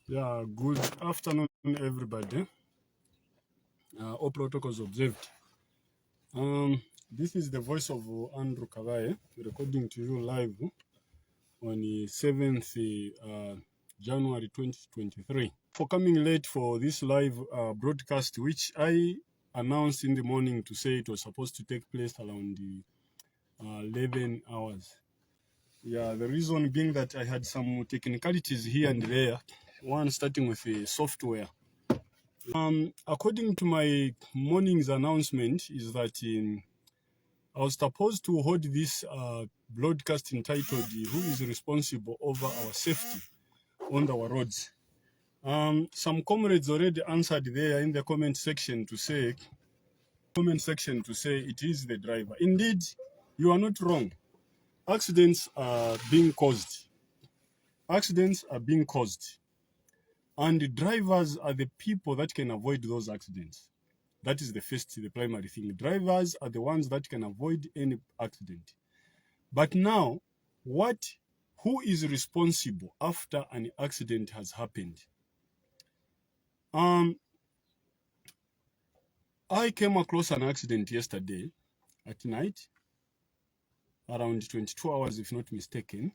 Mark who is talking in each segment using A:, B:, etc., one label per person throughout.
A: Yeah, good afternoon, everybody. All protocols observed. This is the voice of Andrew Kavaye, recording to you live on the 7th January 2023. For coming late for this live broadcast, which I announced in the morning to say it was supposed to take place around the 11 hours. Yeah, the reason being that I had some technicalities here and there. One starting with the software. According to my morning's announcement, is that I was supposed to hold this broadcast entitled "Who is responsible over our safety on our roads?" Some comrades already answered there in the comment section to say it is the driver. Indeed, you are not wrong. Accidents are being caused. Accidents are being caused. And the drivers are the people that can avoid those accidents. That is the primary thing. Drivers are the ones that can avoid any accident. But now, who is responsible after an accident has happened? I came across an accident yesterday at night, around 22 hours if not mistaken.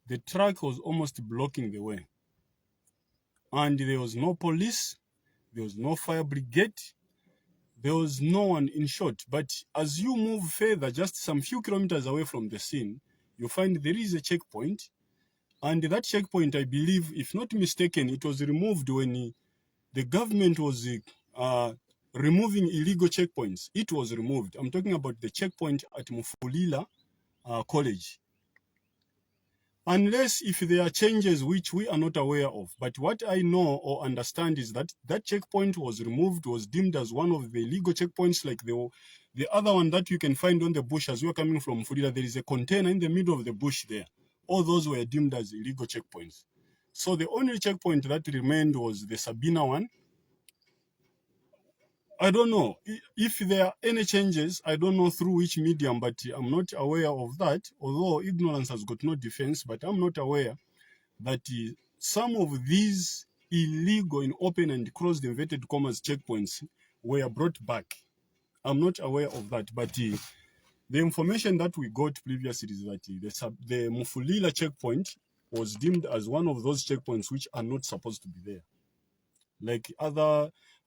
A: The truck was almost blocking the way. And there was no police, there was no fire brigade, there was no one in short. But as you move further, just some few kilometers away from the scene, you find there is a checkpoint. And that checkpoint, I believe, if not mistaken, it was removed when the government was removing illegal checkpoints. It was removed. I'm talking about the checkpoint at Mufulira College. Unless if there are changes which we are not aware of. But what I know or understand is that that checkpoint was removed, was deemed as one of the legal checkpoints, like the other one that you can find on the bush as you are coming from Mufulira. There is a container in the middle of the bush there. All those were deemed as illegal checkpoints. So the only checkpoint that remained was the Sabina one. I don't know if there are any changes. I don't know through which medium, but I'm not aware of that. Although ignorance has got no defense, but I'm not aware that some of these illegal in open and closed inverted commas checkpoints were brought back. I'm not aware of that, but the information that we got previously is that the Mufulira checkpoint was deemed as one of those checkpoints which are not supposed to be there. Like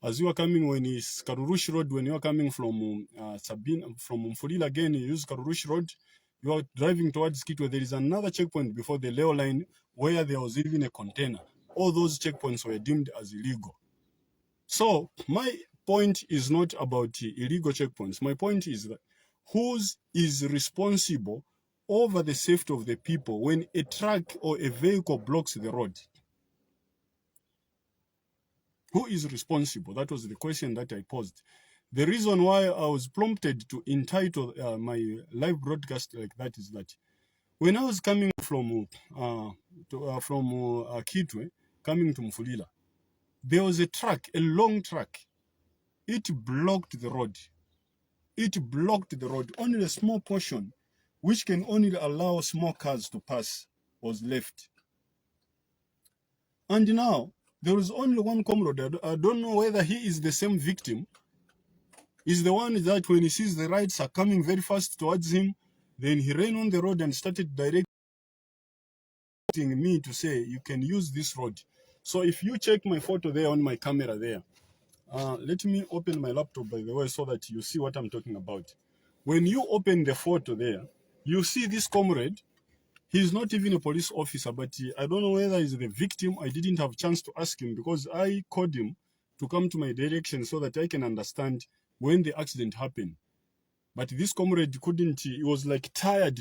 A: as you are coming when it's Karurush Road, when you are coming from from Mufulira again, you use Karurush Road, you are driving towards 𝐂𝐀𝐑, there is another checkpoint before the Leo line where there was even a container. All those checkpoints were deemed as illegal. So my point is not about illegal checkpoints. My point is that who is responsible over the safety of the people when a truck or a vehicle blocks the road? Who is responsible? That was the question that I posed. The reason why I was prompted to entitle my live broadcast like that is that when I was coming from 𝐂𝐀𝐑, coming to Mufulira, there was a truck, a long truck. It blocked the road. It blocked the road. Only a small portion, which can only allow small cars to pass, was left. And now, there is only one comrade. I don't know whether he is the same victim. Is the one that when he sees the rides are coming very fast towards him, then he ran on the road and started directing me to say, you can use this road. So if you check my photo there on my camera there, let me open my laptop, by the way, so that you see what I'm talking about. When you open the photo there, you see this comrade. He's not even a police officer, but I don't know whether he's the victim. I didn't have a chance to ask him because I called him to come to my direction so that I can understand when the accident happened. But this comrade couldn't. He was like tired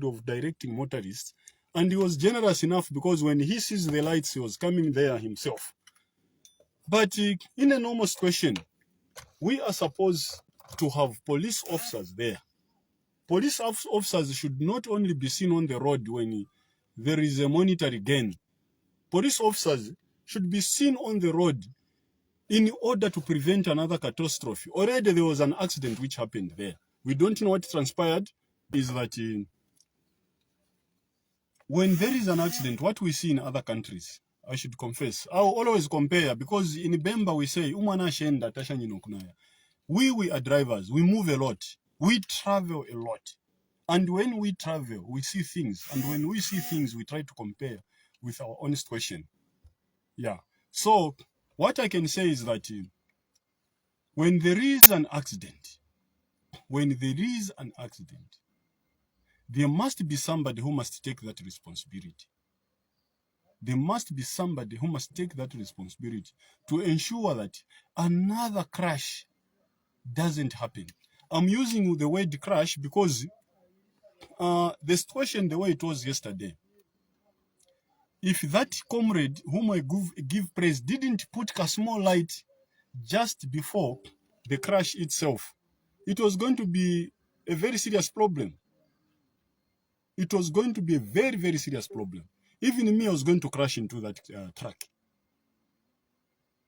A: of directing motorists. And he was generous enough because when he sees the lights, he was coming there himself. But in a normal situation, we are supposed to have police officers there. Police officers should not only be seen on the road when there is a monetary gain. Police officers should be seen on the road in order to prevent another catastrophe. Already there was an accident which happened there. We don't know what transpired. Is that when there is an accident, what we see in other countries, I should confess. I'll always compare because in Bemba we say, Umana shenda tasha nyino kunaya. We are drivers. We move a lot. We travel a lot. And when we travel, we see things. And when we see things, we try to compare with our honest question. Yeah. So what I can say is that when there is an accident, there must be somebody who must take that responsibility. There must be somebody who must take that responsibility to ensure that another crash doesn't happen. I'm using the word crash because the situation the way it was yesterday, if that comrade whom I give praise didn't put a small light just before the crash itself, it was going to be a very serious problem. It was going to be a very, very serious problem. Even me, I was going to crash into that truck.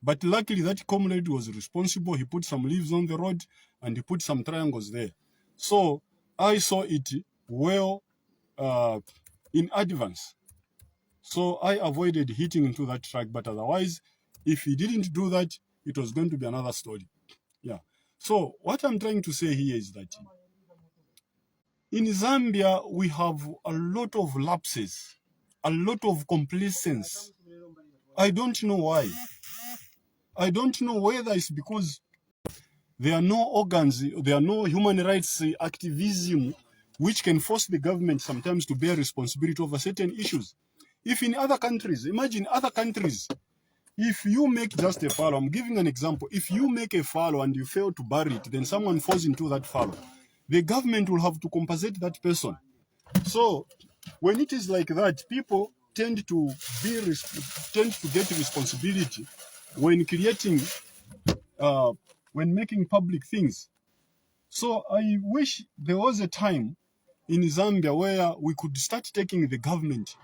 A: But luckily, that comrade was responsible. He put some leaves on the road and he put some triangles there. So I saw it well in advance. So I avoided hitting into that truck. But otherwise, if he didn't do that, it was going to be another story. Yeah. So what I'm trying to say here is that in Zambia, we have a lot of lapses, a lot of complacence. I don't know why. I don't know whether it's because there are no organs, there are no human rights activism which can force the government sometimes to bear responsibility over certain issues. If in other countries, imagine other countries, if you make just a fallow, I'm giving an example, if you make a fallow and you fail to bury it, then someone falls into that fallow, the government will have to compensate that person. So when it is like that, people tend to get responsibility when creating, when making public things. So I wish there was a time in Zambia where we could start taking the government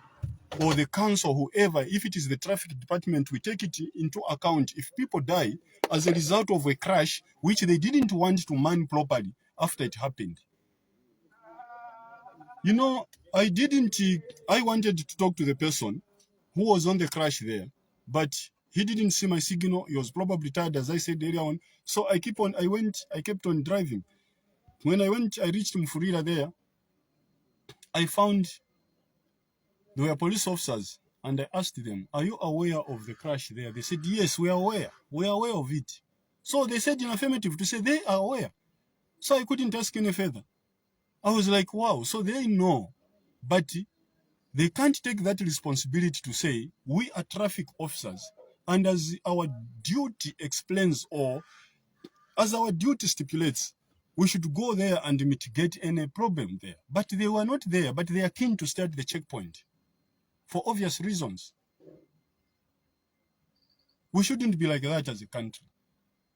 A: or the council, whoever, if it is the traffic department, we take it into account. If people die as a result of a crash, which they didn't want to man properly after it happened. You know, I wanted to talk to the person who was on the crash there, but he didn't see my signal. He was probably tired, as I said earlier on. So I kept on driving. When I reached Mufulira there, I found there were police officers, and I asked them, "Are you aware of the crash there?" They said, "Yes, we are aware. We are aware of it." So they said in affirmative to say they are aware. So I couldn't ask any further. I was like, wow, so they know, but they can't take that responsibility to say, we are traffic officers, and as our duty explains, or as our duty stipulates, we should go there and mitigate any problem there. But they were not there, but they are keen to stay at the checkpoint for obvious reasons. We shouldn't be like that as a country.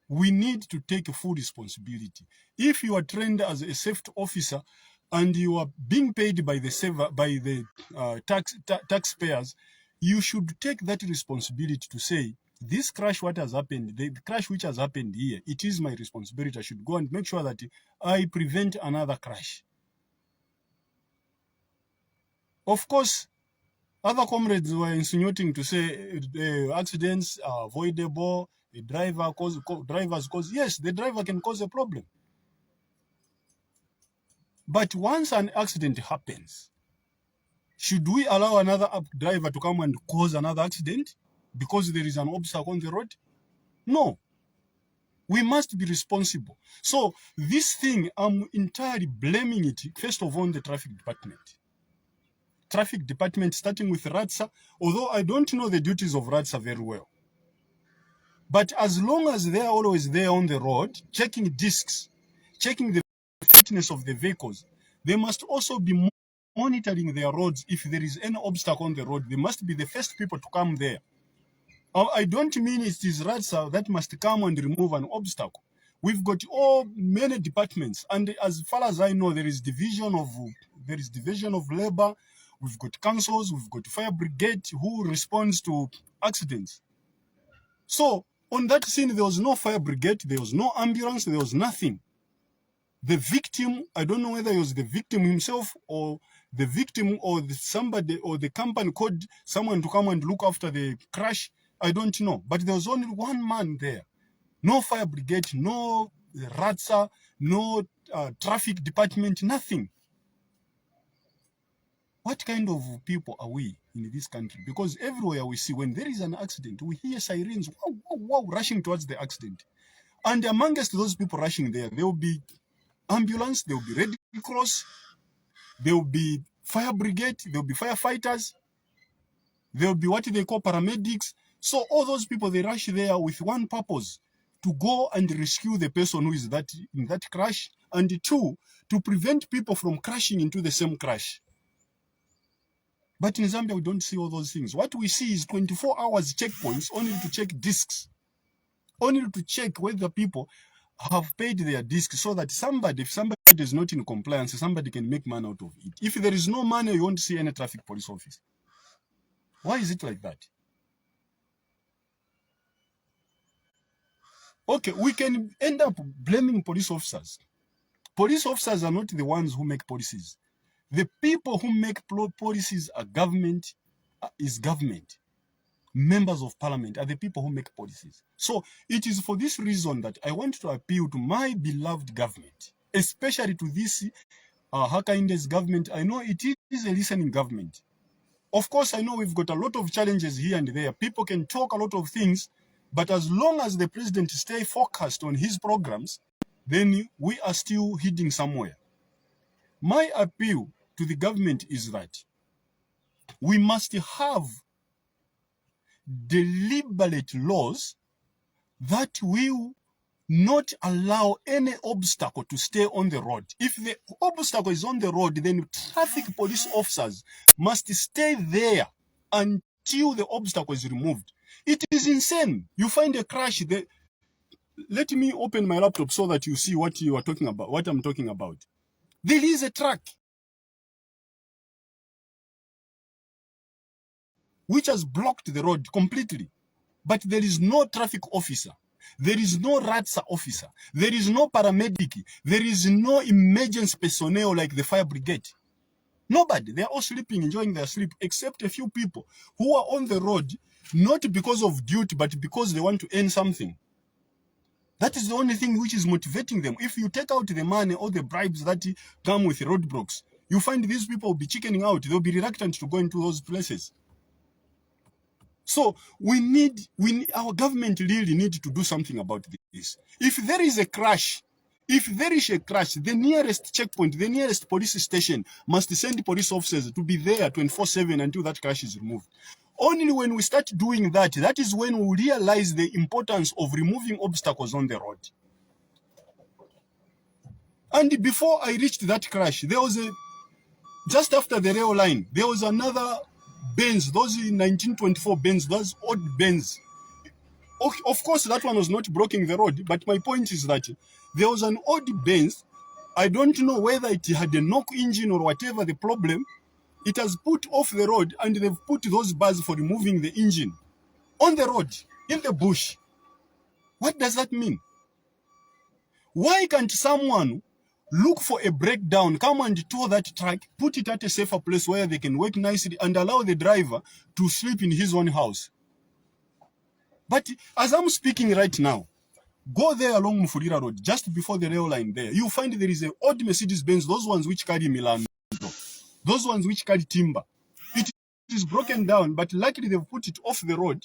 A: We need to take full responsibility. If you are trained as a safety officer and you are being paid by the taxpayers, you should take that responsibility to say, this crash, what has happened, the crash which has happened here, it is my responsibility. I should go and make sure that I prevent another crash. Of course, other comrades were insinuating to say accidents are avoidable, drivers cause, yes, the driver can cause a problem. But once an accident happens, should we allow another driver to come and cause another accident because there is an obstacle on the road? No. We must be responsible. So this thing, I'm entirely blaming it, first of all, on the traffic department. Traffic department, starting with RATSA, although I don't know the duties of RATSA very well. But as long as they are always there on the road, checking discs, checking the fitness of the vehicles, they must also be monitoring their roads. If there is any obstacle on the road, they must be the first people to come there. I don't mean it is RATSA that must come and remove an obstacle. We've got many departments, and as far as I know, there is division of labor. We've got councils, we've got fire brigade who responds to accidents. So on that scene, there was no fire brigade, there was no ambulance, there was nothing. The victim, I don't know whether he was the victim himself or the victim or somebody or the company called someone to come and look after the crash. I don't know. But there was only one man there. No fire brigade, no RATSA, no traffic department, nothing. What kind of people are we in this country? Because everywhere we see, when there is an accident, we hear sirens, wow, wow, wow, rushing towards the accident. And amongst those people rushing there will be ambulance, there will be Red Cross, there will be fire brigade, there will be firefighters, there will be what they call paramedics. So all those people, they rush there with one purpose, to go and rescue the person who is in that crash, and two, to prevent people from crashing into the same crash. But in Zambia, we don't see all those things. What we see is 24 hours checkpoints, only to check discs, only to check whether people have paid their discs, so that if somebody is not in compliance, somebody can make money out of it. If there is no money, you won't see any traffic police office. Why is it like that? Okay, we can end up blaming police officers. Police officers are not the ones who make policies. The people who make policies are government, government. Members of parliament are the people who make policies. So it is for this reason that I want to appeal to my beloved government, especially to this Hakainde's government. I know it is a listening government. Of course, I know we've got a lot of challenges here and there. People can talk a lot of things, but as long as the president stays focused on his programs, then we are still heading somewhere. My appeal to the government is that we must have deliberate laws that will not allow any obstacle to stay on the road. If the obstacle is on the road, then traffic police officers must stay there until the obstacle is removed. It is insane. You find a crash there. Let me open my laptop so that you see what you are talking about, what I'm talking about. There is a truck which has blocked the road completely, but there is no traffic officer. There is no RATSA officer. There is no paramedic. There is no emergency personnel like the fire brigade. Nobody. They are all sleeping, enjoying their sleep, except a few people who are on the road, not because of duty, but because they want to earn something. That is the only thing which is motivating them. If you take out the money or the bribes that come with roadblocks, you find these people will be chickening out. They'll be reluctant to go into those places. So our government really needs to do something about this. If there is a crash, the nearest checkpoint, the nearest police station must send police officers to be there 24/7 until that crash is removed. Only when we start doing that, that is when we realize the importance of removing obstacles on the road. And before I reached that crash, there was just after the rail line, there was another Benz, those in 1924 Benz, those old Benz. Of course, that one was not blocking the road, but my point is that there was an old Benz. I don't know whether it had a knock engine or whatever the problem. It has put off the road, and they've put those bars for removing the engine on the road, in the bush. What does that mean? Why can't someone look for a breakdown, come and tow that truck, put it at a safer place where they can work nicely, and allow the driver to sleep in his own house? But as I'm speaking right now, go there along Mufulira Road, just before the rail line there. You find there is an old Mercedes-Benz, those ones which carry Milan, those ones which carry timber. It is broken down, but luckily they've put it off the road,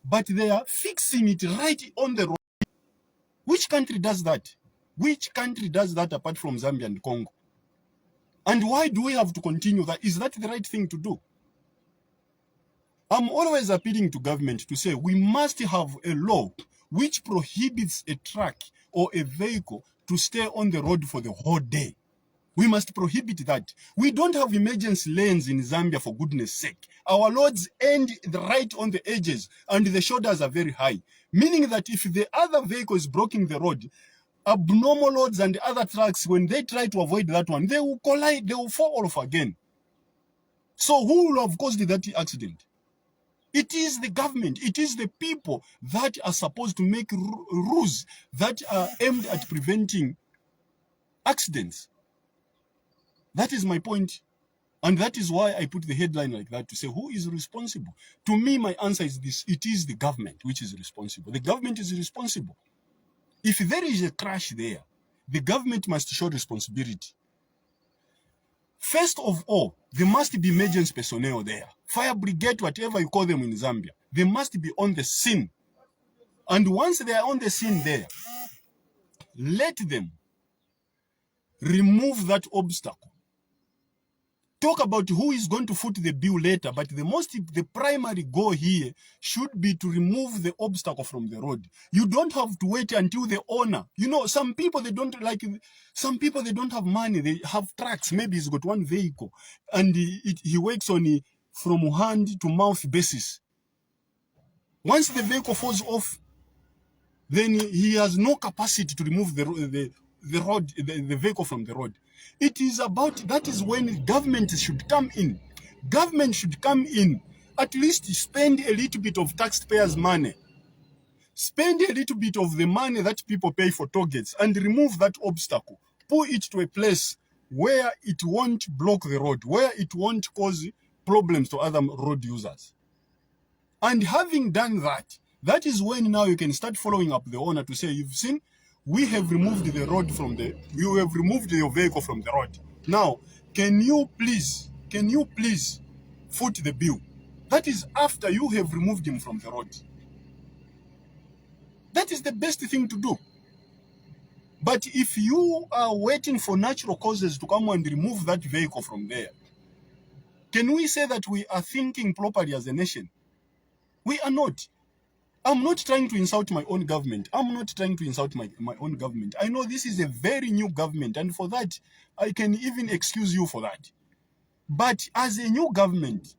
A: but they are fixing it right on the road. Which country does that? Which country does that apart from Zambia and Congo? And why do we have to continue that? Is that the right thing to do? I'm always appealing to government to say we must have a law which prohibits a truck or a vehicle to stay on the road for the whole day. We must prohibit that. We don't have emergency lanes in Zambia, for goodness sake. Our roads end right on the edges and the shoulders are very high, meaning that if the other vehicle is blocking the road, abnormal roads and other trucks, when they try to avoid that one, they will collide, they will fall off again. So who will have caused that accident? It is the government, it is the people that are supposed to make rules that are aimed at preventing accidents. That is my point. And that is why I put the headline like that to say, who is responsible? To me, my answer is this: it is the government which is responsible. The government is responsible. If there is a crash there, the government must show responsibility. First of all, there must be emergency personnel there. Fire brigade, whatever you call them in Zambia, they must be on the scene. And once they are on the scene there, let them remove that obstacle. Talk about who is going to foot the bill later, but the primary goal here should be to remove the obstacle from the road. You don't have to wait until the owner. You know, some people, they don't have money. They have trucks. Maybe he's got one vehicle and he works on a from hand to mouth basis. Once the vehicle falls off, then he has no capacity to remove the vehicle from the road. It is about, that is when government should come in. Government should come in, at least spend a little bit of taxpayers' money. Spend a little bit of the money that people pay for toll gates and remove that obstacle. Put it to a place where it won't block the road, where it won't cause problems to other road users. And having done that, that is when now you can start following up the owner to say, you've seen, we have removed the road you have removed your vehicle from the road. Now, can you please foot the bill? That is after you have removed him from the road. That is the best thing to do. But if you are waiting for natural causes to come and remove that vehicle from there, can we say that we are thinking properly as a nation? We are not. I'm not trying to insult my own government. I'm not trying to insult my own government. I know this is a very new government, and for that, I can even excuse you for that. But as a new government,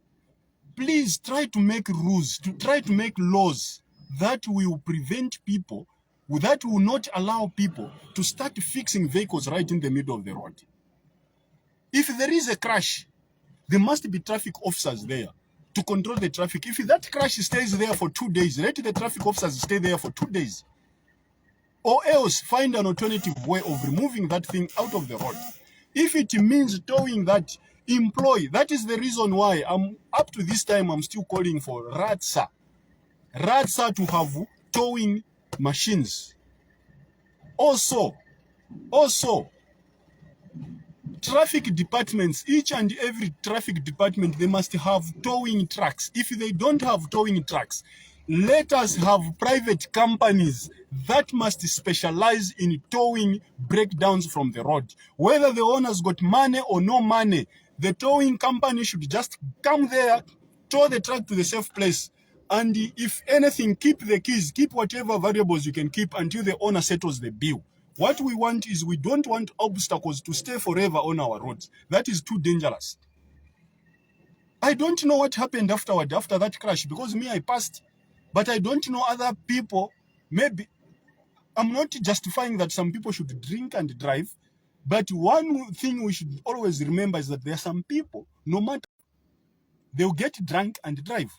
A: please try to make rules, try to make laws that will prevent people, that will not allow people to start fixing vehicles right in the middle of the road. If there is a crash, there must be traffic officers there to control the traffic. If that crash stays there for 2 days, let the traffic officers stay there for 2 days. Or else find an alternative way of removing that thing out of the road. If it means towing that, employ. That is the reason why up to this time I'm still calling for RATSA to have towing machines. Also, traffic departments, each and every traffic department, they must have towing trucks. If they don't have towing trucks, let us have private companies that must specialize in towing breakdowns from the road. Whether the owner's got money or no money, the towing company should just come there, tow the truck to the safe place, and if anything, keep the keys, keep whatever variables you can keep until the owner settles the bill. What we want is, we don't want obstacles to stay forever on our roads. That is too dangerous. I don't know what happened after that crash, because me, I passed, but I don't know other people. Maybe I'm not justifying that some people should drink and drive, but one thing we should always remember is that there are some people, no matter, they'll get drunk and drive.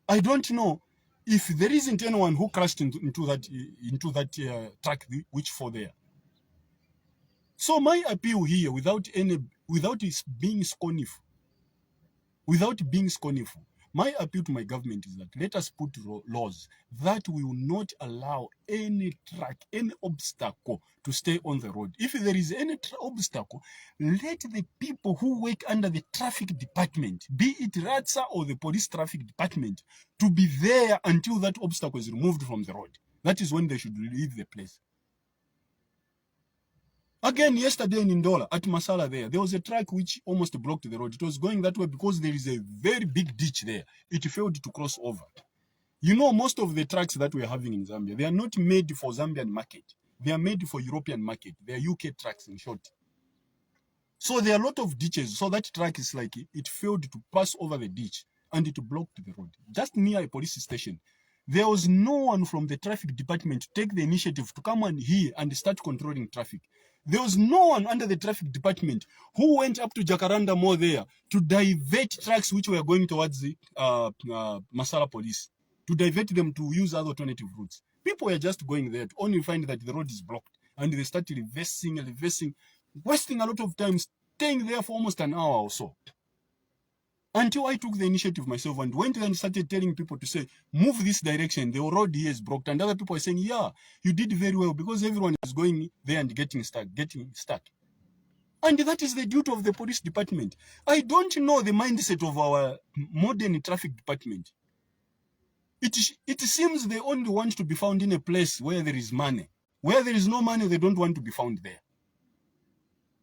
A: I don't know if there isn't anyone who crashed into that truck which fell there. So my appeal here, without being scornful, my appeal to my government is that let us put laws that will not allow any truck, any obstacle to stay on the road. If there is any obstacle, let the people who work under the traffic department, be it RATSA or the police traffic department, to be there until that obstacle is removed from the road. That is when they should leave the place. Again, yesterday in Ndola, at Masala there was a truck which almost blocked the road. It was going that way because there is a very big ditch there. It failed to cross over. You know, most of the trucks that we are having in Zambia, they are not made for Zambian market. They are made for European market. They are UK trucks, in short. So there are a lot of ditches. So that truck is like, it failed to pass over the ditch and it blocked the road. Just near a police station. There was no one from the traffic department to take the initiative to come and here and start controlling traffic. There was no one under the traffic department who went up to Jacaranda Mall there to divert trucks which were going towards the Masala police, to divert them to use other alternative routes. People were just going there to only find that the road is blocked, and they start reversing, wasting a lot of time staying there for almost an hour or so. Until I took the initiative myself and went and started telling people to say, move this direction, the road here is blocked. And other people are saying, yeah, you did very well, because everyone is going there and getting stuck. And that is the duty of the police department. I don't know the mindset of our modern traffic department. It seems they only want to be found in a place where there is money. Where there is no money, they don't want to be found there.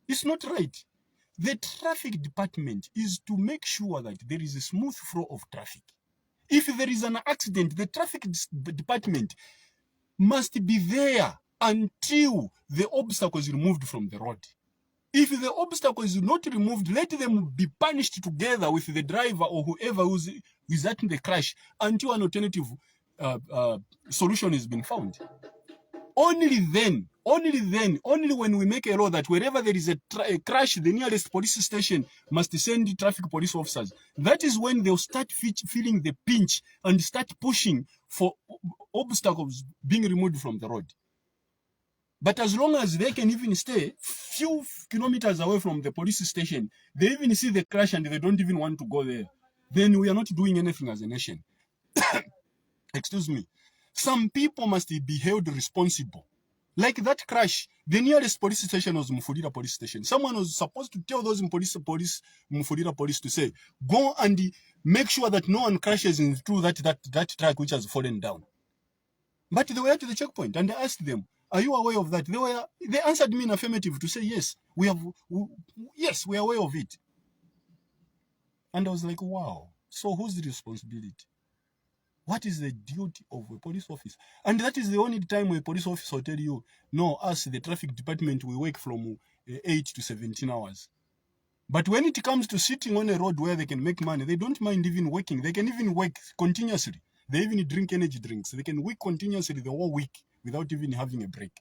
A: It's not right. The traffic department is to make sure that there is a smooth flow of traffic. If there is an accident, the traffic department must be there until the obstacle is removed from the road. If the obstacle is not removed, let them be punished together with the driver or whoever is at the crash until an alternative solution has been found. Only when we make a law that wherever there is a crash, the nearest police station must send traffic police officers. That is when they'll start feeling the pinch and start pushing for obstacles being removed from the road. But as long as they can even stay few kilometers away from the police station, they even see the crash and they don't even want to go there, then we are not doing anything as a nation. Excuse me. Some people must be held responsible. Like that crash, the nearest police station was Mufulira police station. Someone was supposed to tell those Mufulira police to say, go and make sure that no one crashes into that truck which has fallen down. But they were at the checkpoint and I asked them, are you aware of that? They answered me in affirmative to say, yes, we are aware of it. And I was like, wow, so whose the responsibility? What is the duty of a police officer? And that is the only time a police officer will tell you, no, us, the traffic department, we work from 8 to 17 hours. But when it comes to sitting on a road where they can make money, they don't mind even working. They can even work continuously. They even drink energy drinks. They can work continuously the whole week without even having a break.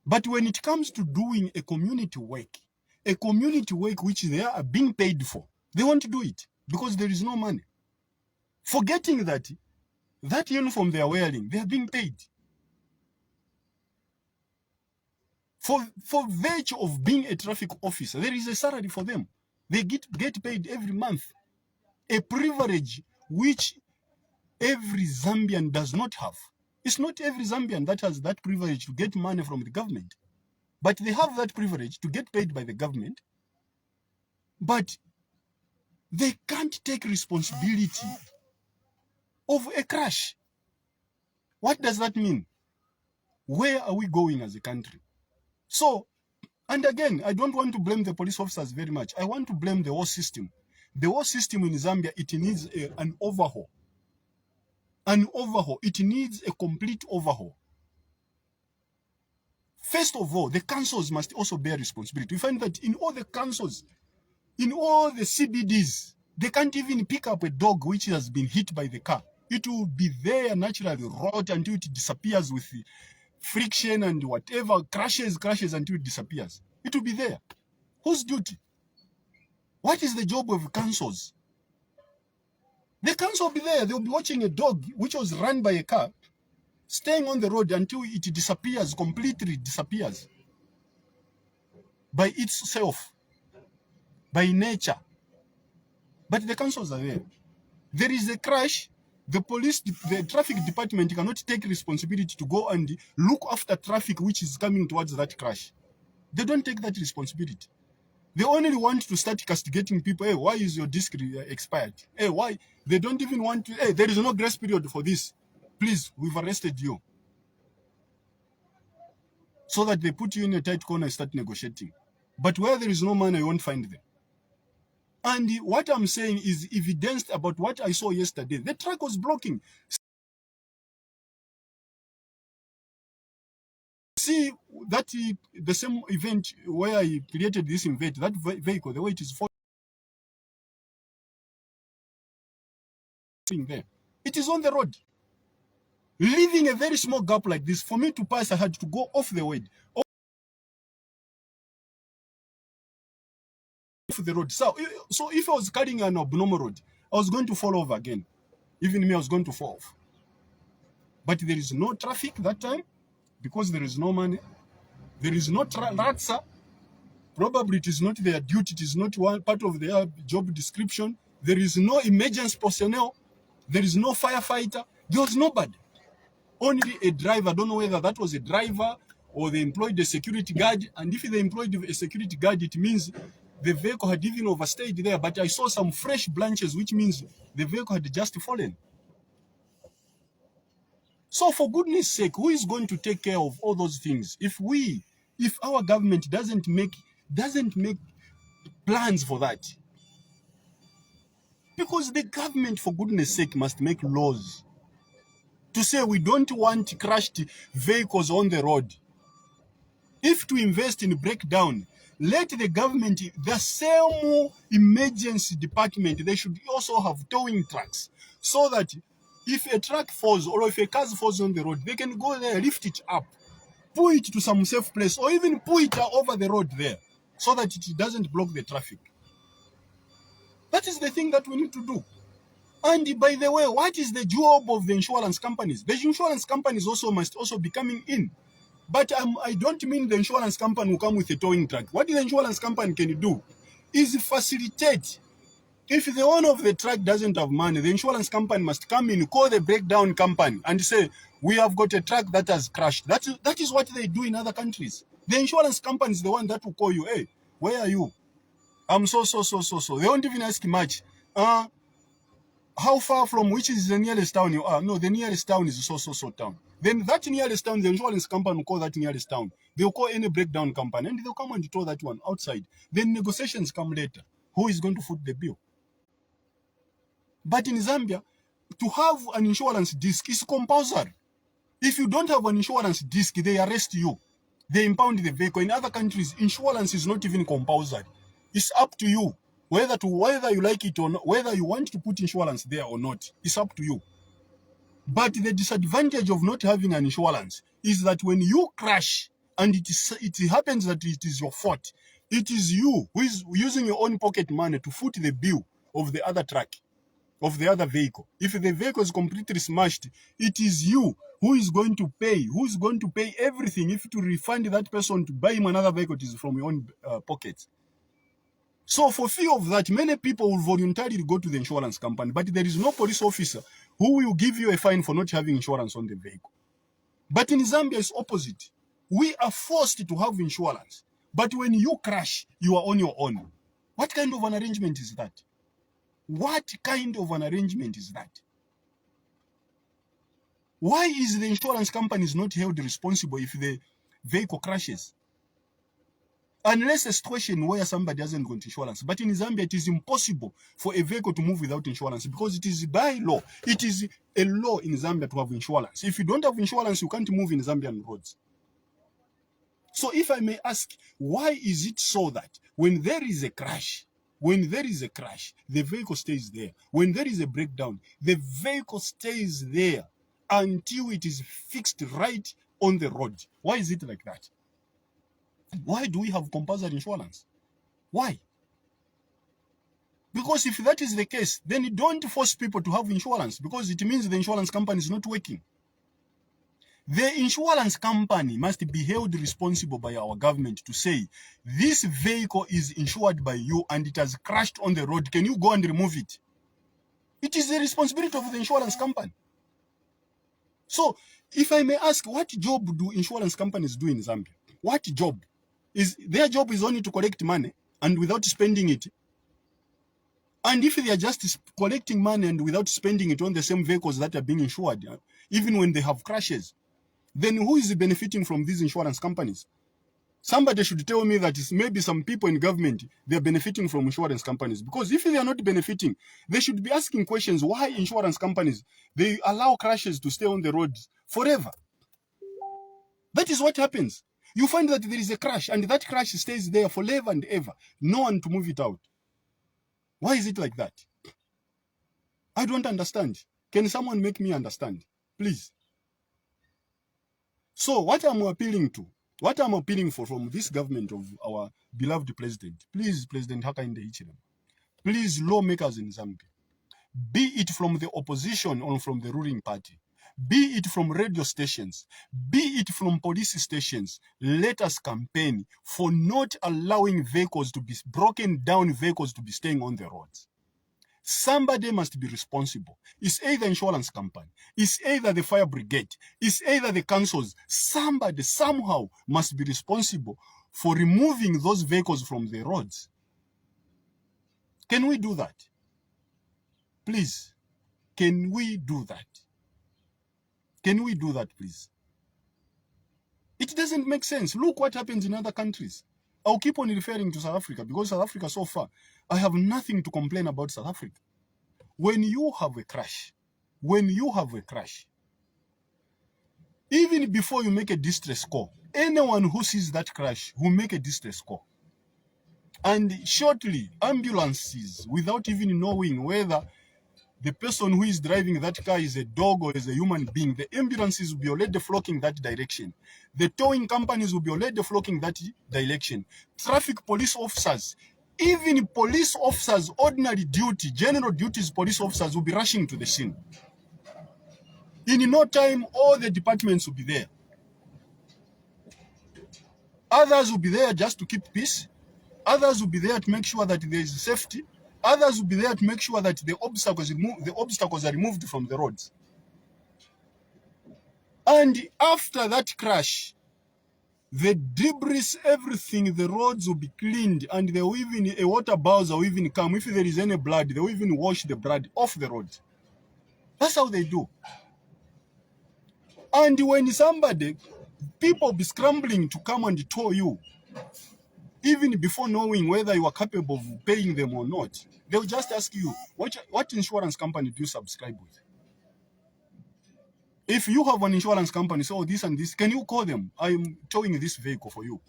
A: But when it comes to doing a community work which they are being paid for, they won't do it because there is no money. Forgetting that uniform they are wearing, they are being paid. For virtue of being a traffic officer, there is a salary for them. They get paid every month. A privilege which every Zambian does not have. It's not every Zambian that has that privilege to get money from the government. But they have that privilege to get paid by the government. But they can't take responsibility of a crash. What does that mean? Where are we going as a country? So, and again, I don't want to blame the police officers very much. I want to blame the whole system. The whole system in Zambia, it needs an overhaul. An overhaul. It needs a complete overhaul. First of all, the councils must also bear responsibility. We find that in all the councils, in all the CBDs, they can't even pick up a dog which has been hit by the car. It will be there naturally, rot until it disappears with the friction and whatever, crashes until it disappears. It will be there. Whose duty? What is the job of councils? The council will be there. They'll be watching a dog which was run by a car, staying on the road until it disappears, completely disappears. By itself. By nature. But the councils are there. There is a crash. The traffic department cannot take responsibility to go and look after traffic which is coming towards that crash. They don't take that responsibility. They only want to start castigating people. Hey, why is your disc expired? Hey, why? They don't even want to. Hey, there is no grace period for this. Please, we've arrested you. So that they put you in a tight corner and start negotiating. But where there is no money, you won't find them. And what I'm saying is evidenced about what I saw yesterday. The truck was blocking. See, that the same event where I created this event, that vehicle, the way it is falling there, it is on the road. Leaving a very small gap like this, for me to pass, I had to go off the road. The road. So if I was carrying an abnormal road, I was going to fall over again. Even me, I was going to fall off. But there is no traffic that time because there is no money. There is no ratsa. Probably it is not their duty, it is not one part of their job description. There is no emergency personnel, there is no firefighter, there was nobody. Only a driver. I don't know whether that was a driver or they employed a security guard. And if they employed a security guard, it means the vehicle had even overstayed there. But I saw some fresh branches, which means the vehicle had just fallen. So for goodness sake, who is going to take care of all those things? If our government doesn't make plans for that. Because the government, for goodness sake, must make laws to say we don't want crashed vehicles on the road. If to invest in breakdown, let the government, the same emergency department, they should also have towing trucks, so that if a truck falls or if a car falls on the road, they can go there, lift it up, pull it to some safe place, or even pull it over the road there, so that it doesn't block the traffic. That is the thing that we need to do. And by the way, what is the job of the insurance companies? The insurance companies also must also be coming in. But I don't mean the insurance company will come with a towing truck. What the insurance company can do is facilitate. If the owner of the truck doesn't have money, the insurance company must come in, call the breakdown company and say, we have got a truck that has crashed. That is what they do in other countries. The insurance company is the one that will call you, hey, where are you? I'm so. They don't even ask much. How far from which is the nearest town you are? No, the nearest town is so town. Then that nearest town, the insurance company will call that nearest town. They'll call any breakdown company and they'll come and tow that one outside. Then negotiations come later. Who is going to foot the bill? But in Zambia, to have an insurance disc is compulsory. If you don't have an insurance disc, they arrest you. They impound the vehicle. In other countries, insurance is not even compulsory. It's up to you. Whether you like it or not, whether you want to put insurance there or not, it's up to you. But the disadvantage of not having an insurance is that when you crash and it happens that it is your fault, it is you who is using your own pocket money to foot the bill of the other truck, of the other vehicle. If the vehicle is completely smashed, it is you who is going to pay everything. If to refund that person to buy him another vehicle, it is from your own pocket. So for fear of that, many people will voluntarily go to the insurance company, but there is no police officer who will give you a fine for not having insurance on the vehicle. But in Zambia, it's opposite. We are forced to have insurance. But when you crash, you are on your own. What kind of an arrangement is that? What kind of an arrangement is that? Why is the insurance company not held responsible if the vehicle crashes? Unless a situation where somebody hasn't got insurance. But in Zambia, it is impossible for a vehicle to move without insurance because it is by law. It is a law in Zambia to have insurance. If you don't have insurance, you can't move in Zambian roads. So if I may ask, why is it so that when there is a crash, the vehicle stays there. When there is a breakdown, the vehicle stays there until it is fixed right on the road? Why is it like that? Why do we have compulsory insurance? Why? Because if that is the case, then you don't force people to have insurance because it means the insurance company is not working. The insurance company must be held responsible by our government to say, this vehicle is insured by you and it has crashed on the road. Can you go and remove it? It is the responsibility of the insurance company. So, if I may ask, what job do insurance companies do in Zambia? What job? Their job is only to collect money and without spending it. And if they are just collecting money and without spending it on the same vehicles that are being insured, even when they have crashes, then who is benefiting from these insurance companies? Somebody should tell me that it's maybe some people in government, they are benefiting from insurance companies. Because if they are not benefiting, they should be asking questions why insurance companies, they allow crashes to stay on the road forever. That is what happens. You find that there is a crash and that crash stays there forever and ever. No one to move it out. Why is it like that? I don't understand. Can someone make me understand? Please. So what I'm appealing for from this government of our beloved president, please, President 𝐂𝐀𝐑-𝐂𝐀𝐑, please, lawmakers in Zambia, be it from the opposition or from the ruling party, be it from radio stations, be it from police stations, let us campaign for not allowing vehicles to be broken down, vehicles to be staying on the roads. Somebody must be responsible. It's either insurance company, it's either the fire brigade, it's either the councils. Somebody somehow must be responsible for removing those vehicles from the roads. Can we do that? Please, can we do that? Can we do that, please? It doesn't make sense. Look what happens in other countries. I'll keep on referring to South Africa because South Africa so far, I have nothing to complain about South Africa. When you have a crash, even before you make a distress call, anyone who sees that crash will make a distress call. And shortly, ambulances, without even knowing whether the person who is driving that car is a dog or is a human being, the ambulances will be already flocking that direction. The towing companies will be already flocking that direction. Traffic police officers, even police officers, ordinary duty, general duties police officers will be rushing to the scene. In no time, all the departments will be there. Others will be there just to keep peace. Others will be there to make sure that there is safety. Others will be there to make sure that the obstacles are removed from the roads. And after that crash, the debris, everything, the roads will be cleaned, and there will even a water bowser will even come. If there is any blood, they will even wash the blood off the road. That's how they do. And when somebody, people be scrambling to come and tow you, even before knowing whether you are capable of paying them or not, they will just ask you, what insurance company do you subscribe with? If you have an insurance company, so this and this, can you call them? I'm towing this vehicle for you.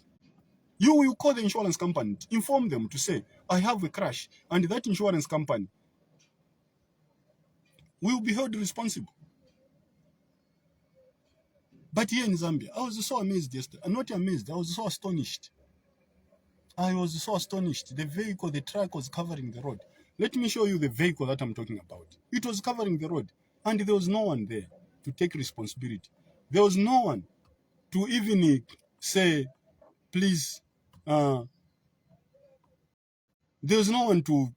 A: You will call the insurance company, inform them to say, I have a crash, and that insurance company will be held responsible. But here in Zambia, I was so amazed yesterday. I'm not amazed, I was so astonished. I was so astonished. The vehicle, the truck was covering the road. Let me show you the vehicle that I'm talking about. It was covering the road, and there was no one there to take responsibility. There was no one to even say, please, there was no one to,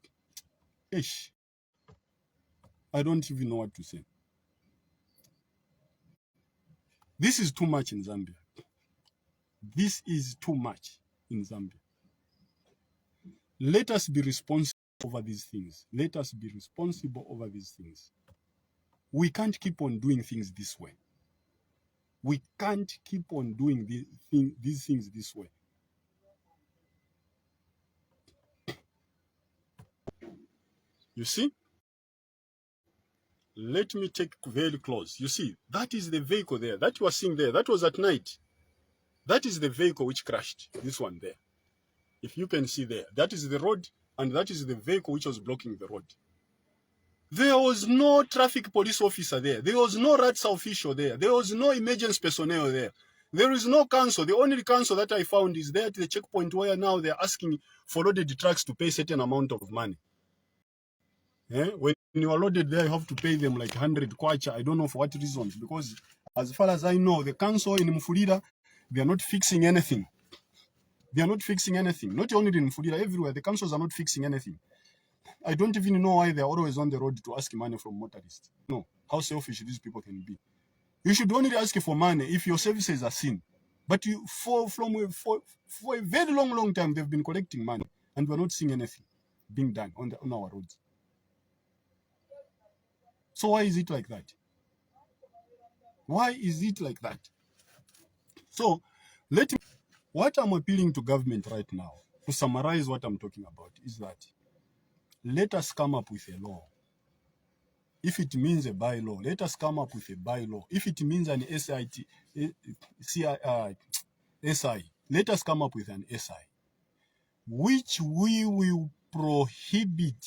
A: I don't even know what to say. This is too much in Zambia. This is too much in Zambia. Let us be responsible over these things. Let us be responsible over these things. We can't keep on doing things this way. We can't keep on doing these things this way. You see? Let me take very close. You see, that is the vehicle there. That you are seeing there. That was at night. That is the vehicle which crashed. This one there. If you can see there. That is the road, and that is the vehicle which was blocking the road. There was no traffic police officer there. There was no RATSA official there. There was no emergency personnel there. There is no council. The only council that I found is there at the checkpoint where now they're asking for loaded trucks to pay a certain amount of money. When you are loaded there, you have to pay them like 100 kwacha. I don't know for what reasons, because as far as I know, the council in Mufulira, they are not fixing anything. They are not fixing anything. Not only in Mufulira, everywhere, the councils are not fixing anything. I don't even know why they're always on the road to ask money from motorists. No, how selfish these people can be. You should only ask for money if your services are seen. But for a very long time, they've been collecting money, and we're not seeing anything being done on our roads. So why is it like that? Why is it like that? So what I'm appealing to government right now, to summarize what I'm talking about, is that let us come up with a law. If it means a bylaw, let us come up with a bylaw. If it means an SI, let us come up with an SI, which we will prohibit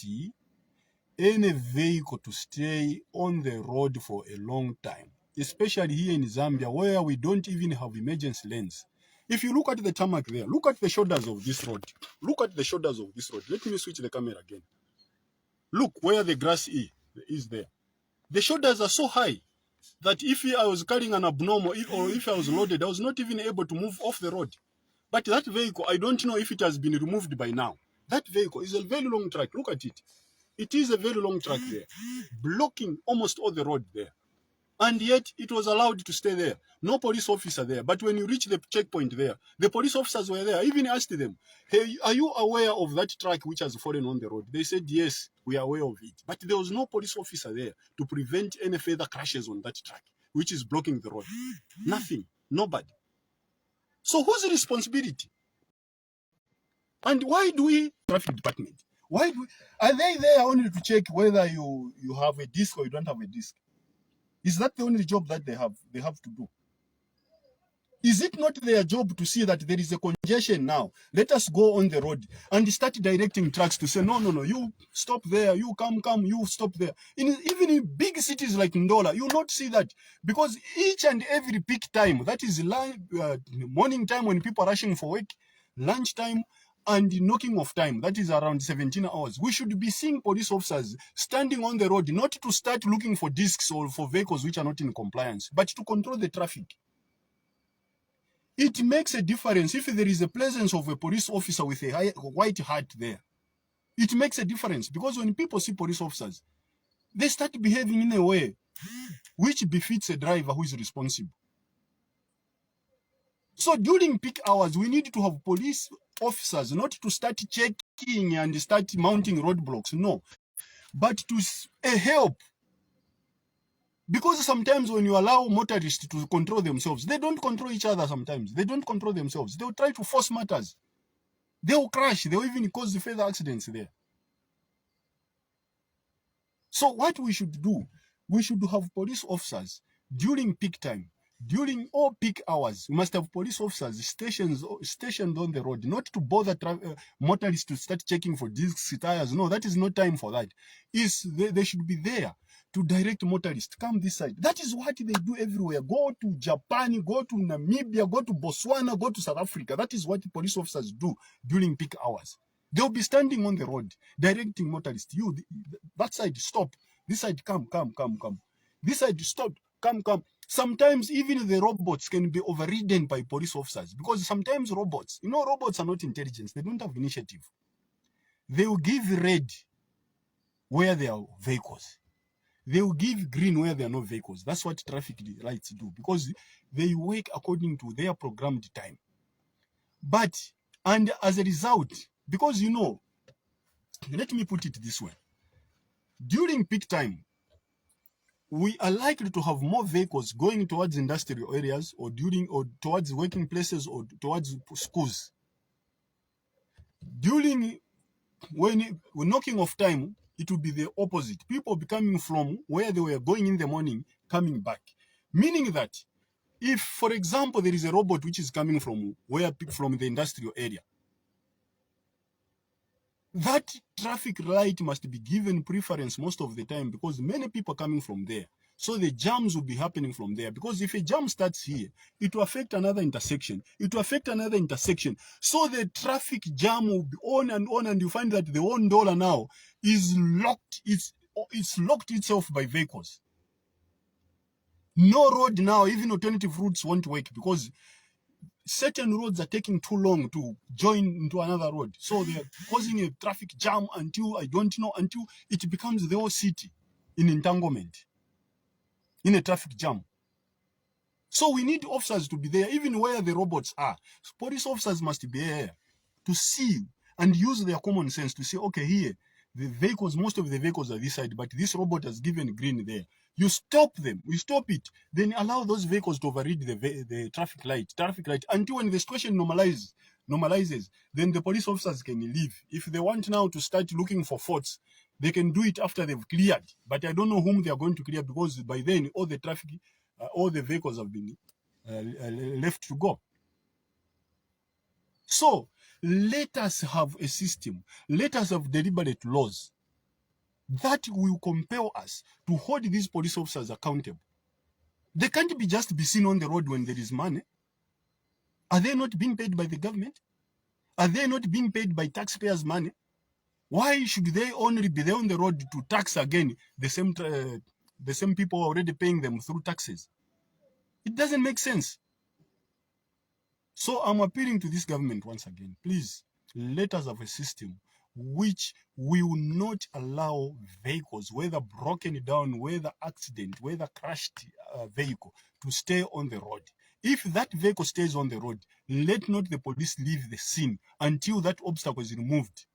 A: any vehicle to stay on the road for a long time, especially here in Zambia, where we don't even have emergency lanes. If you look at the tarmac there, look at the shoulders of this road. Look at the shoulders of this road. Let me switch the camera again. Look where the grass is there. The shoulders are so high. that if I was carrying an abnormal or if I was loaded, I was not even able to move off the road. But that vehicle, I don't know if it has been removed by now. That vehicle is a very long track. Look at it. It is a very long track there, blocking almost all the road there. And yet it was allowed to stay there. No police officer there. But when you reach the checkpoint there, the police officers were there. I even asked them, hey, are you aware of that truck which has fallen on the road? They said, yes, we are aware of it. But there was no police officer there to prevent any further crashes on that truck, which is blocking the road. Nothing. Nobody. So whose responsibility? And why do we, traffic department, why do we, are they there only to check whether you have a disc or you don't have a disc? Is that the only job that they have to do? Is it not their job to see that there is a congestion now? Let us go on the road and start directing trucks to say, no, you stop there, you come, you stop there. Even in big cities like Ndola, you not see that, because each and every peak time, that is morning time when people are rushing for work, lunch time, and knocking off time, that is around 17 hours. We should be seeing police officers standing on the road, not to start looking for discs or for vehicles which are not in compliance, but to control the traffic. It makes a difference if there is a presence of a police officer with a white hat there. It makes a difference, because when people see police officers, they start behaving in a way which befits a driver who is responsible. So during peak hours, we need to have police officers, not to start checking and start mounting roadblocks, no, but to help. Because sometimes when you allow motorists to control themselves, they don't control each other sometimes. They don't control themselves. They'll try to force matters. They'll crash. They'll even cause further accidents there. So what we should do, we should have police officers during peak time. During all peak hours, we must have police officers stationed on the road, not to bother motorists to start checking for discs, tires. No, that is not time for that. They should be there to direct motorists, come this side. That is what they do everywhere. Go to Japan, go to Namibia, go to Botswana, go to South Africa. That is what the police officers do during peak hours. They'll be standing on the road, directing motorists. You, that side, stop. This side, come. This side, stop, come. Sometimes even the robots can be overridden by police officers, because sometimes robots are not intelligent. They don't have initiative. They will give red where there are vehicles. They will give green where there are no vehicles. That's what traffic lights do, because they work according to their programmed time. And as a result, because let me put it this way. During peak time, we are likely to have more vehicles going towards industrial areas or towards working places or towards schools. When knocking off time, it will be the opposite. People will be coming from where they were going in the morning, coming back. Meaning that if, for example, there is a robot which is coming from the industrial area, that traffic light must be given preference most of the time, because many people are coming from there. So the jams will be happening from there, because if a jam starts here, it will affect another intersection. It will affect another intersection. So the traffic jam will be on, and you find that the whole dollar now is locked. It's locked itself by vehicles. No road now, even alternative routes won't work, because certain roads are taking too long to join into another road. So they're causing a traffic jam until it becomes the whole city in entanglement, in a traffic jam. So we need officers to be there, even where the robots are. Police officers must be there to see and use their common sense to say, okay, here, most of the vehicles are this side, but this robot has given green there. You stop them, you stop it, then allow those vehicles to override the traffic light, until when the situation normalizes, then the police officers can leave. If they want now to start looking for faults, they can do it after they've cleared. But I don't know whom they are going to clear, because by then all the vehicles have been left to go. So let us have a system, let us have deliberate laws that will compel us to hold these police officers accountable. They can't just be seen on the road when there is money. Are they not being paid by the government? Are they not being paid by taxpayers' money? Why should they only be there on the road to tax again the same the same people are already paying them through taxes. It doesn't make sense. So I'm appealing to this government once again, please, let us have a system which will not allow vehicles, whether broken down, whether accident, whether crashed vehicle, to stay on the road. If that vehicle stays on the road, let not the police leave the scene until that obstacle is removed.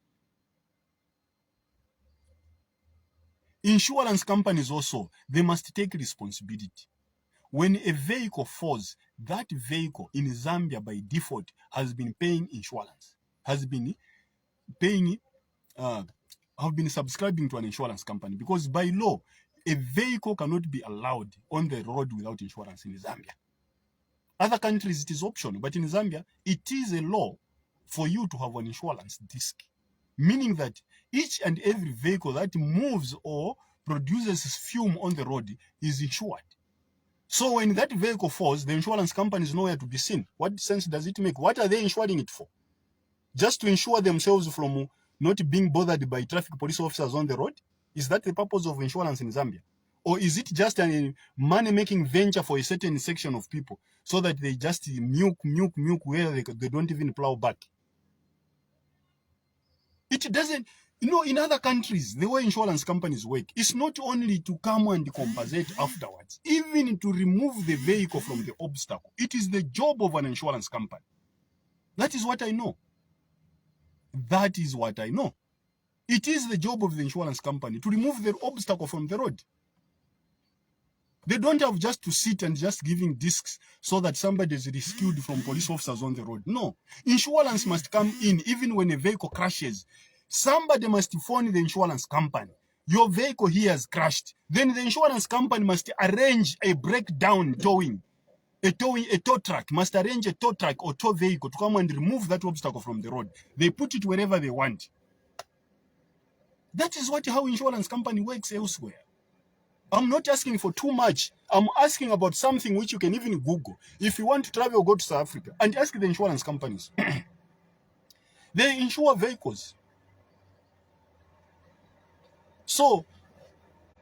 A: Insurance companies also, they must take responsibility. When a vehicle falls, that vehicle in Zambia by default has been paying insurance, has been paying, have been subscribing to an insurance company, because by law, a vehicle cannot be allowed on the road without insurance in Zambia. Other countries, it is optional, but in Zambia, it is a law for you to have an insurance disc, meaning that each and every vehicle that moves or produces fume on the road is insured. So when that vehicle falls, the insurance company is nowhere to be seen. What sense does it make? What are they insuring it for? Just to insure themselves from not being bothered by traffic police officers on the road? Is that the purpose of insurance in Zambia? Or is it just a money-making venture for a certain section of people so that they just milk where they don't even plow back? It doesn't, in other countries, the way insurance companies work, it's not only to come and compensate afterwards, even to remove the vehicle from the obstacle. It is the job of an insurance company. That is what I know. That is what I know. It is the job of the insurance company to remove the obstacle from the road. They don't have just to sit and just giving discs so that somebody is rescued from police officers on the road. No. Insurance must come in even when a vehicle crashes. Somebody must phone the insurance company. Your vehicle here has crashed. Then the insurance company must arrange a breakdown towing. A tow truck must arrange a tow truck or tow vehicle to come and remove that obstacle from the road. They put it wherever they want. That is how insurance company works elsewhere. I'm not asking for too much. I'm asking about something which you can even Google. If you want to travel, go to South Africa and ask the insurance companies. They insure vehicles. So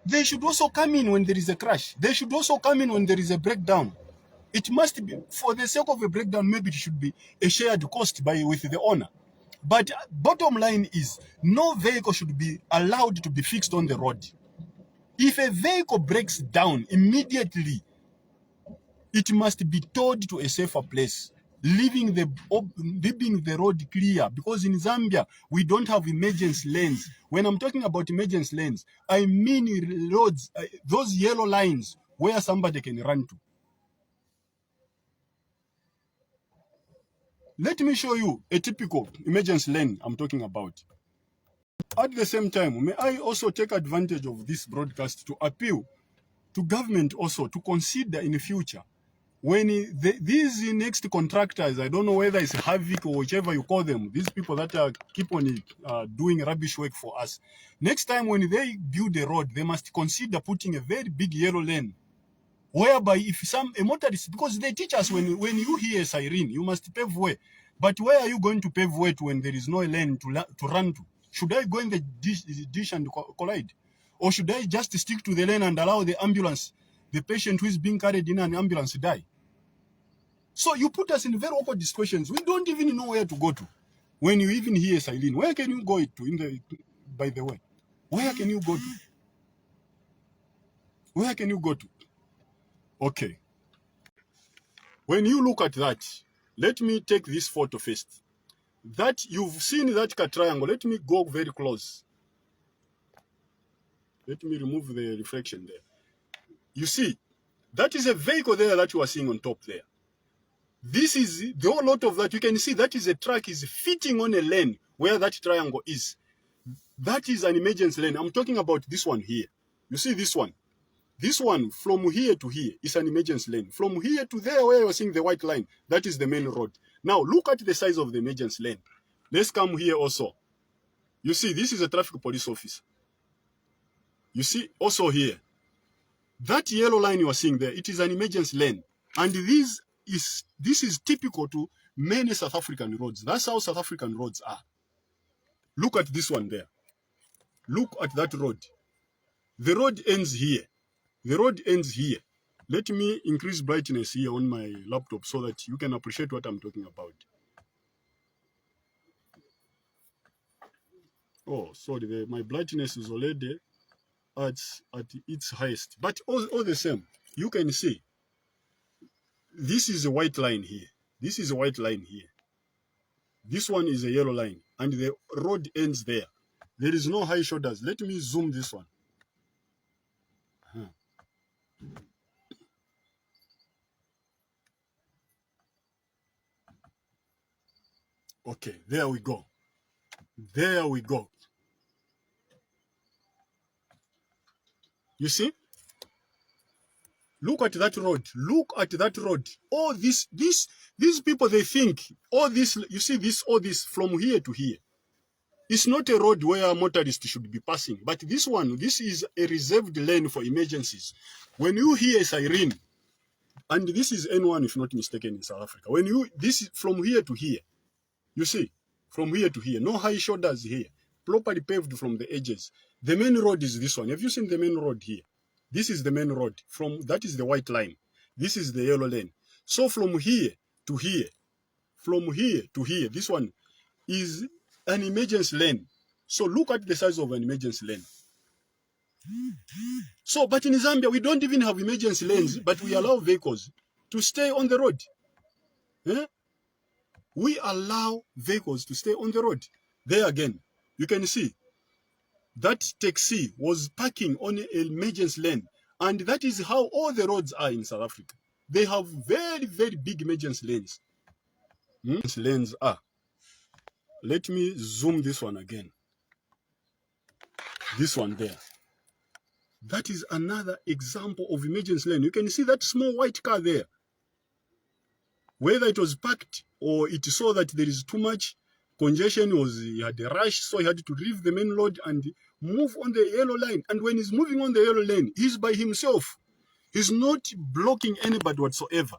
A: they should also come in when there is a crash. They should also come in when there is a breakdown. It must be, for the sake of a breakdown, maybe it should be a shared cost with the owner. But bottom line is, no vehicle should be allowed to be fixed on the road. If a vehicle breaks down, immediately it must be towed to a safer place, leaving the road clear, because in Zambia we don't have emergency lanes. When I'm talking about emergency lanes, I mean roads, those yellow lines where somebody can run to. Let me show you a typical emergency lane I'm talking about. At the same time, may I also take advantage of this broadcast to appeal to government also to consider in the future, when these next contractors, I don't know whether it's Havoc or whichever you call them, these people that keep on doing rubbish work for us, next time when they build a road, they must consider putting a very big yellow lane, whereby if a motorist, because they teach us when you hear a siren, you must pave way. But where are you going to pave way to when there is no lane to run to? Should I go in the ditch and collide? Or should I just stick to the lane and allow the ambulance, the patient who is being carried in an ambulance, to die? So you put us in very awkward situations. We don't even know where to go to. When you even hear a siren, where can you go to? By the way, where can you go to? Where can you go to? Okay. When you look at that, let me take this photo first. That you've seen that car triangle. Let me go very close. Let me remove the reflection there. You see, that is a vehicle there that you are seeing on top there. This is the whole lot of that. You can see that is a truck is fitting on a lane where that triangle is. That is an emergency lane. I'm talking about this one here. You see this one? This one from here to here is an emergency lane. From here to there where you're seeing the white line, that is the main road. Now look at the size of the emergency lane. Let's come here also. You see, this is a traffic police officer. You see also here, that yellow line you are seeing there, it is an emergency lane. And this is typical to many South African roads. That's how South African roads are. Look at this one there. Look at that road. The road ends here. The road ends here. Let me increase brightness here on my laptop so that you can appreciate what I'm talking about. Oh, sorry, my brightness is already at its highest. But all the same, you can see this is a white line here. This is a white line here. This one is a yellow line, and the road ends there. There is no high shoulders. Let me zoom this one. Okay, there we go. There we go. You see? Look at that road. Look at that road. All these people, they think all this, you see this, all this from here to here. It's not a road where motorists should be passing, but this one, this is a reserved lane for emergencies. When you hear a siren, and this is N1 if not mistaken in South Africa, when you, this is from here to here, you see, from here to here, no high shoulders here, properly paved from the edges. The main road is this one. Have you seen the main road here? This is the main road. From that is the white line. This is the yellow lane. So from here to here, from here to here, this one is an emergency lane. So look at the size of an emergency lane. So, but in Zambia, we don't even have emergency lanes, but we allow vehicles to stay on the road. Eh? We allow vehicles to stay on the road. There again, you can see that taxi was parking on an emergency lane. And that is how all the roads are in South Africa. They have very, very big emergency lanes. Lanes are. Let me zoom this one again. This one there. That is another example of emergency lane. You can see that small white car there. Whether it was parked or it saw that there is too much congestion, he had a rush, so he had to leave the main road and move on the yellow line. And when he's moving on the yellow lane, he's by himself. He's not blocking anybody whatsoever.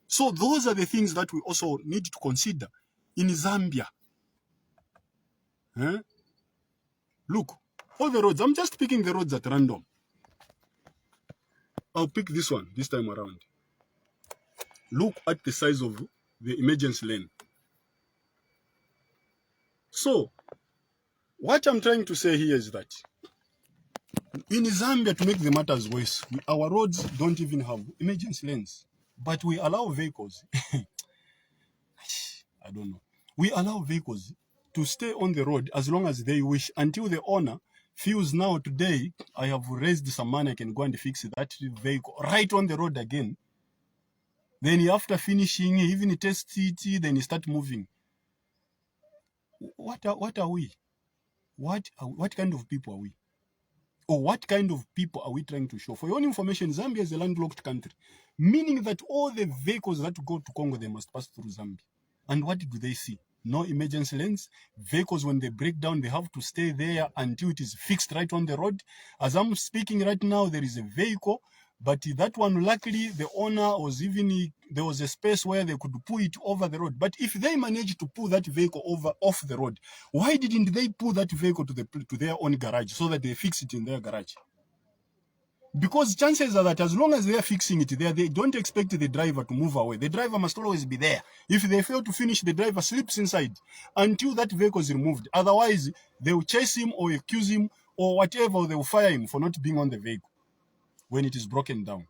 A: So those are the things that we also need to consider in Zambia. Eh? Look, all the roads, I'm just picking the roads at random. I'll pick this one this time around. Look at the size of the emergency lane. So, what I'm trying to say here is that in Zambia, to make the matters worse, our roads don't even have emergency lanes, but we allow vehicles. I don't know. We allow vehicles to stay on the road as long as they wish until the owner feels now today I have raised some money, I can go and fix that vehicle right on the road again. Then after finishing, even he tests it, then he start moving. What are we? What kind of people are we? Or what kind of people are we trying to show? For your own information, Zambia is a landlocked country, meaning that all the vehicles that go to Congo, they must pass through Zambia. And what do they see? No emergency lanes. Vehicles, when they break down, they have to stay there until it is fixed right on the road. As I'm speaking right now, there is a vehicle, but that one, luckily, the owner was even, there was a space where they could pull it over the road. But if they managed to pull that vehicle off the road, why didn't they pull that vehicle to their own garage so that they fix it in their garage? Because chances are that as long as they are fixing it there, they don't expect the driver to move away. The driver must always be there. If they fail to finish, the driver sleeps inside until that vehicle is removed. Otherwise, they will chase him or accuse him or whatever, they will fire him for not being on the vehicle when it is broken down.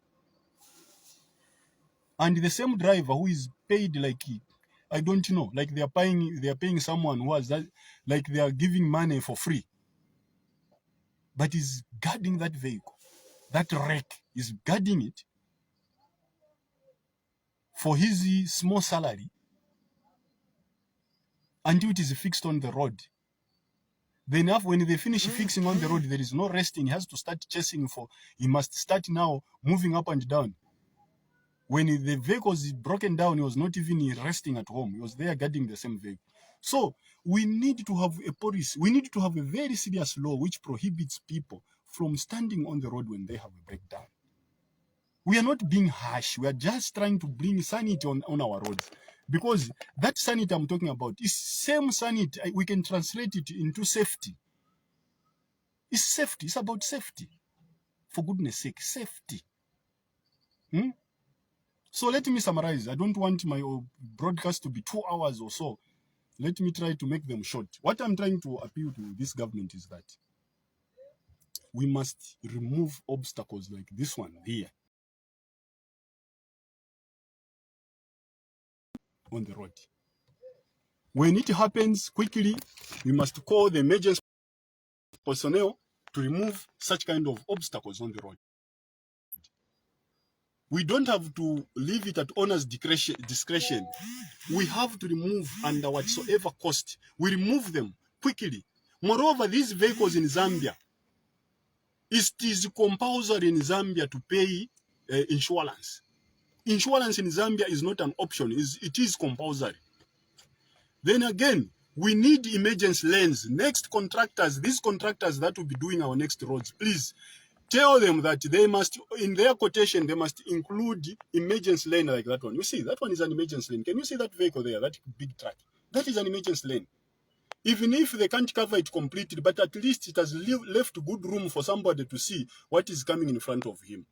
A: And the same driver who is paid like, I don't know, like they are paying someone who has that, like they are giving money for free, but is guarding that vehicle. That wreck is guarding it for his small salary until it is fixed on the road. Then when they finish fixing on the road, there is no resting. He has to start chasing he must start now moving up and down. When the vehicle is broken down, he was not even resting at home. He was there guarding the same vehicle. So we need to have a policy. We need to have a very serious law which prohibits people from standing on the road when they have a breakdown. We are not being harsh. We are just trying to bring sanity on our roads. Because that sanity I'm talking about is same sanity. We can translate it into safety. It's safety. It's about safety. For goodness sake, safety. So let me summarize. I don't want my broadcast to be 2 hours or so. Let me try to make them short. What I'm trying to appeal to this government is that we must remove obstacles like this one here on the road. When it happens quickly, we must call the emergency personnel to remove such kind of obstacles on the road. We don't have to leave it at owner's discretion. We have to remove under whatsoever cost. We remove them quickly. Moreover, these vehicles in Zambia, it is compulsory in Zambia to pay insurance. Insurance in Zambia is not an option. It is compulsory. Then again, we need emergency lanes. Next contractors, these contractors that will be doing our next roads, please tell them that they must, in their quotation, they must include emergency lane like that one. You see, that one is an emergency lane. Can you see that vehicle there, that big truck? That is an emergency lane. Even if they can't cover it completely, but at least it has left good room for somebody to see what is coming in front of him.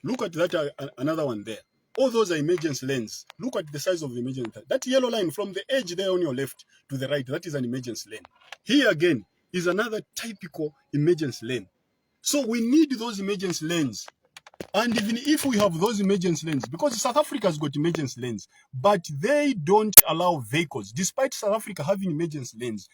A: Look at that, another one there. All those are emergency lanes. Look at the size of the emergency lane. That yellow line from the edge there on your left to the right, that is an emergency lane. Here again is another typical emergency lane. So we need those emergency lanes. And even if we have those emergency lanes, because South Africa has got emergency lanes, but they don't allow vehicles. Despite South Africa having emergency lanes,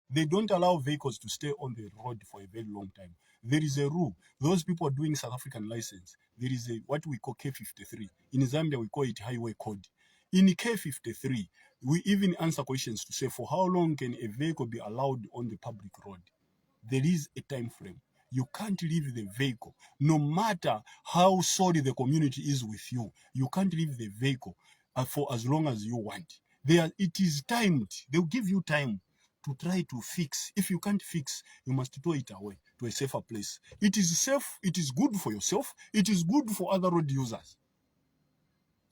A: they don't allow vehicles to stay on the road for a very long time. There is a rule. Those people are doing South African license. There is a what we call K53. In Zambia, we call it highway code. In K53, we even answer questions to say, for how long can a vehicle be allowed on the public road? There is a time frame. You can't leave the vehicle. No matter how sorry the community is with you, you can't leave the vehicle for as long as you want. It is timed. They'll give you time to try to fix. If you can't fix, you must throw it away to a safer place. It is safe. It is good for yourself. It is good for other road users.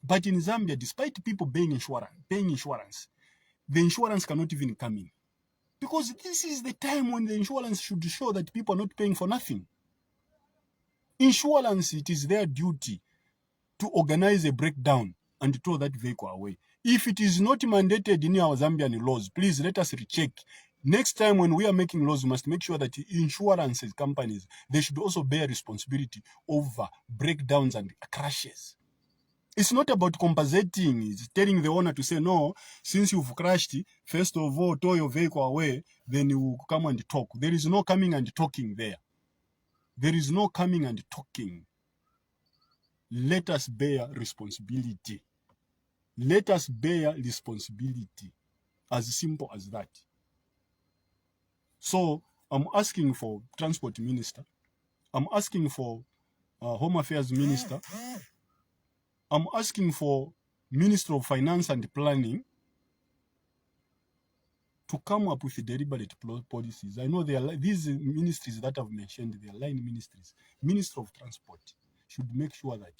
A: But in Zambia, despite people paying insurance, the insurance cannot even come in. Because this is the time when the insurance should show that people are not paying for nothing. Insurance, it is their duty to organize a breakdown and throw that vehicle away. If it is not mandated in our Zambian laws, please let us recheck. Next time when we are making laws, we must make sure that insurance companies, they should also bear responsibility over breakdowns and crashes. It's not about compensating. It's telling the owner to say, no, since you've crashed, first of all, tow your vehicle away, then you will come and talk. There is no coming and talking there. There is no coming and talking. Let us bear responsibility. Let us bear responsibility. As simple as that. So, I'm asking for Transport Minister. I'm asking for Home Affairs Minister. I'm asking for Minister of Finance and Planning to come up with deliberate policies. I know these ministries that I've mentioned, they are line ministries. Minister of Transport should make sure that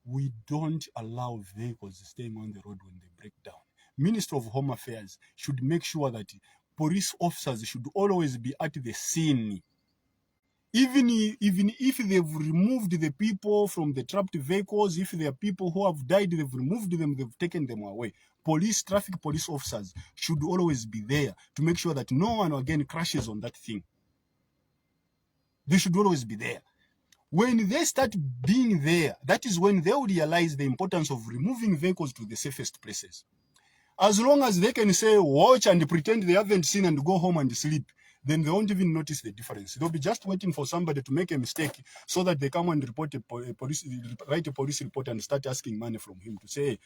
A: we don't allow vehicles staying on the road when they break down. Minister of Home Affairs should make sure that police officers should always be at the scene. Even if they've removed the people from the trapped vehicles, if there are people who have died, they've removed them, they've taken them away. Traffic police officers should always be there to make sure that no one again crashes on that thing. They should always be there. When they start being there, that is when they will realize the importance of removing vehicles to the safest places. As long as they can say, watch and pretend they haven't seen and go home and sleep, then they won't even notice the difference. They'll be just waiting for somebody to make a mistake so that they come and write a police report and start asking money from him to say, hey,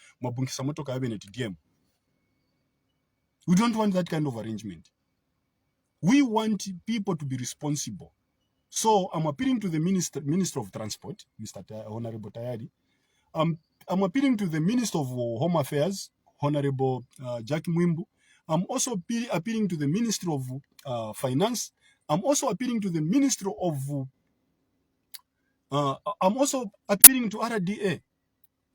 A: we don't want that kind of arrangement. We want people to be responsible. So I'm appealing to the Minister of Transport, Mr. Honorable Tayari. I'm appealing to the Minister of Home Affairs, Honorable Jack Mwimbu. I'm also appealing to the Minister of Finance. I'm also appealing to the Minister of... I'm also appealing to RDA.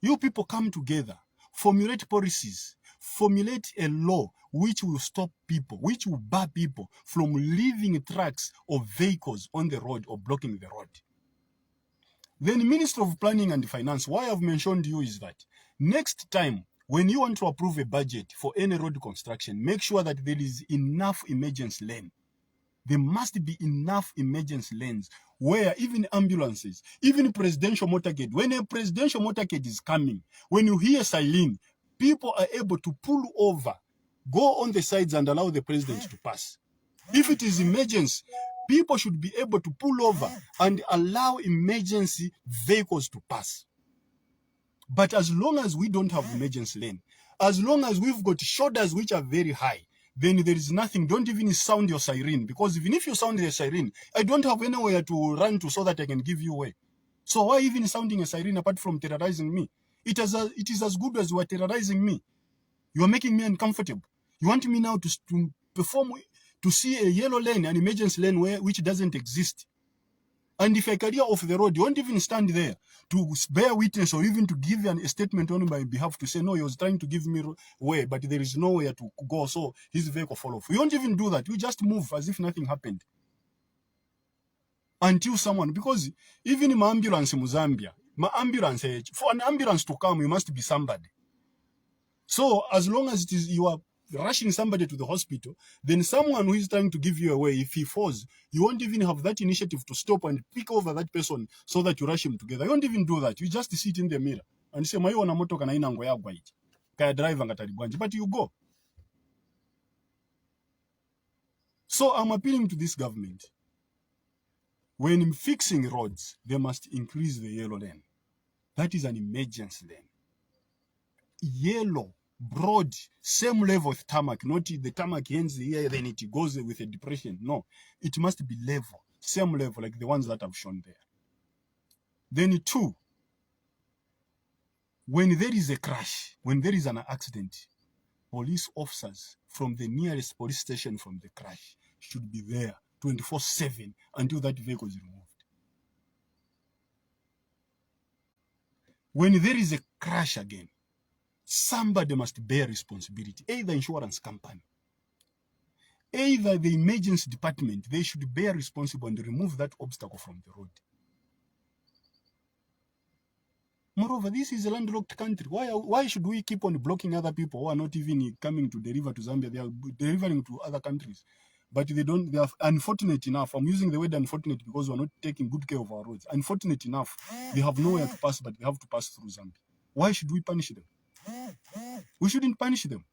A: You people come together, formulate policies, formulate a law which will stop people, which will bar people from leaving trucks or vehicles on the road or blocking the road. Then Minister of Planning and Finance, why I've mentioned you is that next time when you want to approve a budget for any road construction, make sure that there is enough emergency lane. There must be enough emergency lanes where even ambulances, even presidential motorcade, when a presidential motorcade is coming, when you hear siren, people are able to pull over, go on the sides and allow the president to pass. If it is emergency, people should be able to pull over and allow emergency vehicles to pass. But as long as we don't have emergency lane, as long as we've got shoulders which are very high, then there is nothing. Don't even sound your siren, because even if you sound the siren, I don't have anywhere to run to so that I can give you away. So why even sounding a siren apart from terrorizing me? It is as good as you are terrorizing me. You are making me uncomfortable. You want me now to perform, to see a yellow lane, an emergency lane which doesn't exist. And if I career off the road, you won't even stand there to bear witness or even to give a statement on my behalf to say, no, he was trying to give me way, but there is nowhere to go, so his vehicle fall off. We won't even do that. We just move as if nothing happened. Until someone, because even in my ambulance in Zambia, for an ambulance to come, you must be somebody. So as long as it is you are rushing somebody to the hospital, then someone who is trying to give you away, if he falls, you won't even have that initiative to stop and pick over that person so that you rush him together. You won't even do that. You just sit in the mirror and say, "Mayo na moto kana ina ngoya gwa ichi. Kaya driver ngatalibwanje." But you go. So I'm appealing to this government. When fixing roads, they must increase the yellow lane. That is an emergency lane. Yellow, broad, same level with tarmac, not the tarmac ends here, then it goes with a depression. No, it must be level, same level, like the ones that I've shown there. Then 2, when there is a crash, when there is an accident, police officers from the nearest police station from the crash should be there 24/7 until that vehicle is removed. When there is a crash again, somebody must bear responsibility, either insurance company, either the emergency department. They should bear responsible and remove that obstacle from the road. Moreover, this is a landlocked country. Why should we keep on blocking other people who are not even coming to deliver to Zambia? They are delivering to other countries, but they don't. They are unfortunate enough. I'm using the word unfortunate because we're not taking good care of our roads. Unfortunate enough, they have nowhere to pass, but they have to pass through Zambia. Why should we punish them? We shouldn't punish them.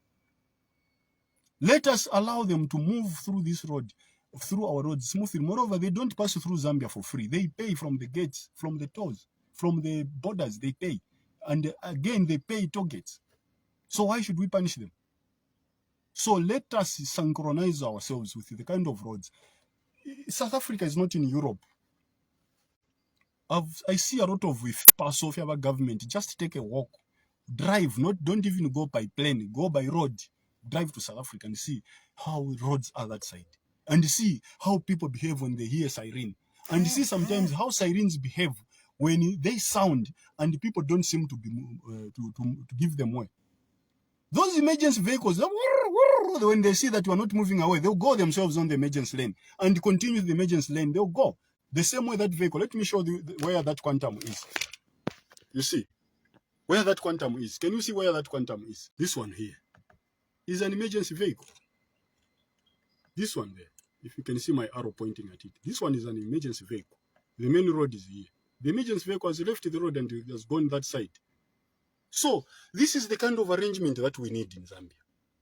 A: Let us allow them to move through this road, through our roads smoothly. Moreover, they don't pass through Zambia for free. They pay from the gates, from the tolls, from the borders. They pay, and again they pay toll gates. So why should we punish them? So let us synchronize ourselves with the kind of roads. South Africa is not in Europe. I see a lot of pass off our government. Just take a walk. Drive, don't even go by plane, go by road. Drive to South Africa and see how roads are that side. And see how people behave when they hear siren. And see sometimes how sirens behave when they sound and people don't seem to be to give them way. Those emergency vehicles, when they see that you are not moving away, they'll go themselves on the emergency lane and continue the emergency lane. They'll go the same way that vehicle. Let me show you where that quantum is. You see where that quantum is. Can you see where that quantum is? This one here is an emergency vehicle. This one there, if you can see my arrow pointing at it, this one is an emergency vehicle. The main road is here. The emergency vehicle has left the road and has gone that side. So this is the kind of arrangement that we need in Zambia.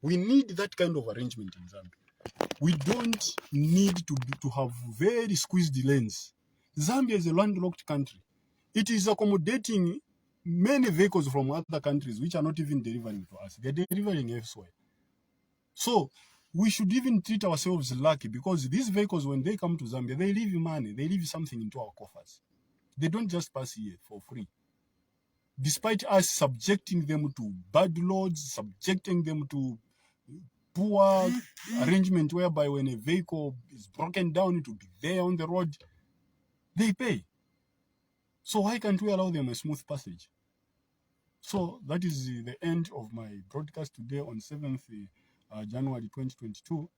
A: We need that kind of arrangement in Zambia. We don't need to have very squeezed lanes. Zambia is a landlocked country. It is accommodating many vehicles from other countries which are not even delivering to us. They're delivering elsewhere. So we should even treat ourselves lucky, because these vehicles, when they come to Zambia, they leave money, they leave something into our coffers. They don't just pass here for free. Despite us subjecting them to bad loads, subjecting them to poor arrangement whereby when a vehicle is broken down, it will be there on the road, they pay. So why can't we allow them a smooth passage? So that is the end of my broadcast today on 7th January 2022.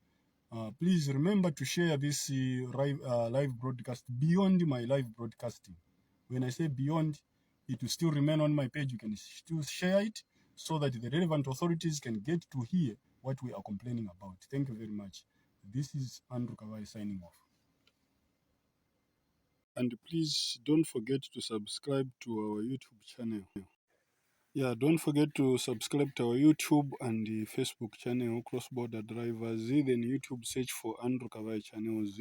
A: Please remember to share this live broadcast beyond my live broadcasting. When I say beyond, it will still remain on my page. You can still share it so that the relevant authorities can get to hear what we are complaining about. Thank you very much. This is Andrew Kawai signing off. And please don't forget to subscribe to our YouTube channel. Yeah, don't forget to subscribe to our YouTube and the Facebook channel, Cross Border Drivers. Then YouTube search for Andrew Kawai channels.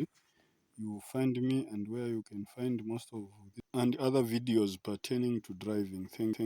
A: You will find me, and where you can find most of this and other videos pertaining to driving. Thank you.